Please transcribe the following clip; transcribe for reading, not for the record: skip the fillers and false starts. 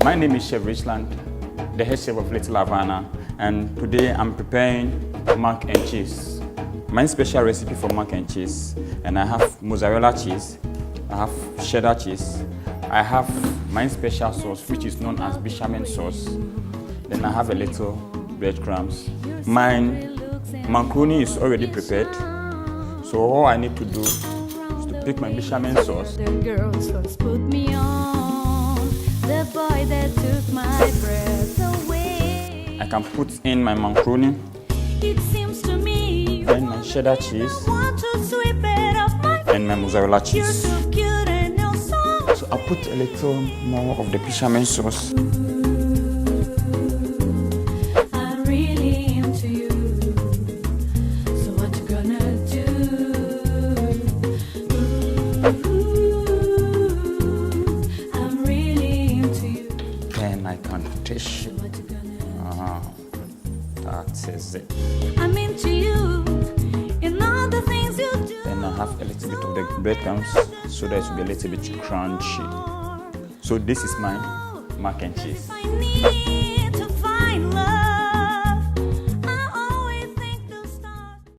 My name is Chef Richland, the head chef of Little Havana, and today I'm preparing mac and cheese. My special recipe for mac and cheese, and I have mozzarella cheese, I have cheddar cheese, I have my special sauce which is known as bechamel sauce, then I have a little breadcrumbs. My macaroni is already prepared, so all I need to do is to pick my bechamel sauce. The girls first put me on, the boy that took my breath away. I can put in my macaroni, It seems to me then my cheddar cheese, want to sweep it off my and my mozzarella You're cheese. so cute and you're so So I'll put a little more of the bechamel sauce. I'm really into you. So what you gonna do? I'm really into you. Then I can dish. What you gonna That is it. I'm into you in all the things you do. Then I have a little bit of the breadcrumbs so that it will be a little bit crunchy. So this is my mac and cheese. I need to find love.